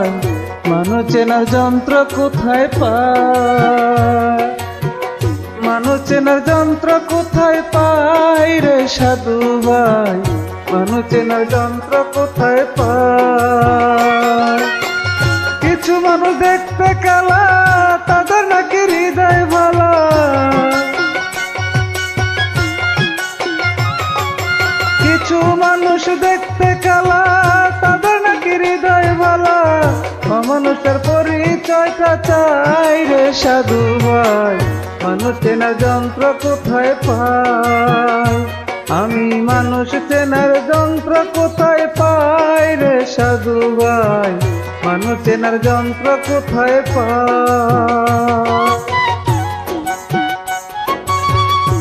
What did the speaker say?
ভাই মানুষ চেনার যন্ত্র কোথায় পায়? মানুষ চেনার যন্ত্র কোথায় পাই রে সাধু ভাই, মানুষ চেনার যন্ত্র কোথায় পায়? কিছু মানুষ দেখতে কালা, তাদের নাকি হৃদয় ভালা। কিছু মানুষ দেখতে কালা, তাদের নাকি হৃদয় ভালা। মানুষের পরিচয়টা চাই রে সাধু ভাই, মানুষ চেনার যন্ত্র কোথায় পাই? আমি মানুষ চেনার যন্ত্র কোথায় পাই রে সাধু ভাই, মানুষ চেনার যন্ত্র কোথায় পাই?